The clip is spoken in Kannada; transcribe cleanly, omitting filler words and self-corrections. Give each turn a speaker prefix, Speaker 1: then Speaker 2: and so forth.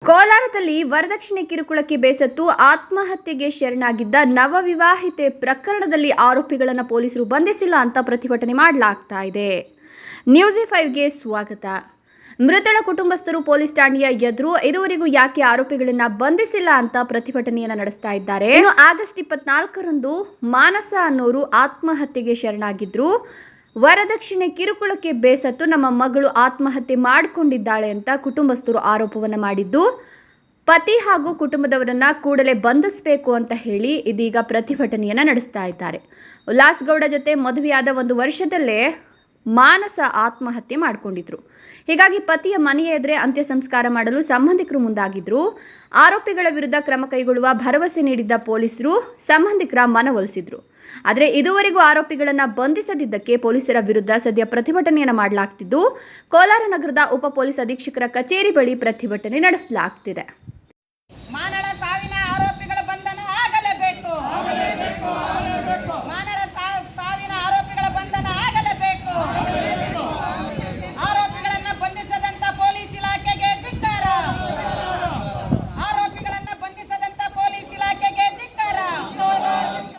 Speaker 1: ಕೋಲಾರದಲ್ಲಿ ವರದಕ್ಷಿಣೆ ಕಿರುಕುಳಕ್ಕೆ ಬೇಸತ್ತು ಆತ್ಮಹತ್ಯೆಗೆ ಶರಣಾಗಿದ್ದ ನವವಿವಾಹಿತೆ ಪ್ರಕರಣದಲ್ಲಿ ಆರೋಪಿಗಳನ್ನು ಪೊಲೀಸರು ಬಂಧಿಸಿಲ್ಲ ಅಂತ ಪ್ರತಿಭಟನೆ ಮಾಡಲಾಗ್ತಾ ಇದೆ. ನ್ಯೂಸ್ 5ಗೆ ಸ್ವಾಗತ. ಮೃತಳ ಕುಟುಂಬಸ್ಥರು ಪೊಲೀಸ್ ಠಾಣೆಯ ಎದುರು ಇದುವರೆಗೂ ಯಾಕೆ ಆರೋಪಿಗಳನ್ನ ಬಂಧಿಸಿಲ್ಲ ಅಂತ ಪ್ರತಿಭಟನೆಯನ್ನ ನಡೆಸ್ತಾ ಇದ್ದಾರೆ. ಇನ್ನು ಆಗಸ್ಟ್ 24ರಂದು ಮಾನಸ ಅನ್ನೋರು ಆತ್ಮಹತ್ಯೆಗೆ ಶರಣಾಗಿದ್ರು. ವರದಕ್ಷಿಣೆ ಕಿರುಕುಳಕ್ಕೆ ಬೇಸತ್ತು ನಮ್ಮ ಮಗಳು ಆತ್ಮಹತ್ಯೆ ಮಾಡಿಕೊಂಡಿದ್ದಾಳೆ ಅಂತ ಕುಟುಂಬಸ್ಥರು ಆರೋಪವನ್ನ ಮಾಡಿದ್ದು, ಪತಿ ಹಾಗೂ ಕುಟುಂಬದವರನ್ನ ಕೂಡಲೇ ಬಂಧಿಸಬೇಕು ಅಂತ ಹೇಳಿ ಇದೀಗ ಪ್ರತಿಭಟನೆಯನ್ನ ನಡೆಸ್ತಾ ಇದ್ದಾರೆ. ಉಲ್ಲಾಸ್ ಗೌಡ ಜೊತೆ ಮದುವೆಯಾದ 1 ವರ್ಷದಲ್ಲೇ ಮಾನಸ ಆತ್ಮಹತ್ಯೆ ಮಾಡಿಕೊಂಡಿದ್ರು. ಹೀಗಾಗಿ ಪತಿಯ ಮನೆಯ ಎದುರೇ ಅಂತ್ಯ ಸಂಸ್ಕಾರ ಮಾಡಲು ಸಂಬಂಧಿಕರು ಮುಂದಾಗಿದ್ರು. ಆರೋಪಿಗಳ ವಿರುದ್ಧ ಕ್ರಮ ಕೈಗೊಳ್ಳುವ ಭರವಸೆ ನೀಡಿದ್ದ ಪೊಲೀಸರು ಸಂಬಂಧಿಕರ ಮನವೊಲಿಸಿದ್ರು. ಆದರೆ ಇದುವರೆಗೂ ಆರೋಪಿಗಳನ್ನು ಬಂಧಿಸದಿದ್ದಕ್ಕೆ ಪೊಲೀಸರ ವಿರುದ್ಧ ಸದ್ಯ ಪ್ರತಿಭಟನೆಯನ್ನು ಮಾಡಲಾಗ್ತಿದ್ದು, ಕೋಲಾರ ನಗರದ ಉಪ ಪೊಲೀಸ್ ಅಧೀಕ್ಷಕರ ಕಚೇರಿ ಬಳಿ ಪ್ರತಿಭಟನೆ ನಡೆಸಲಾಗ್ತಿದೆ.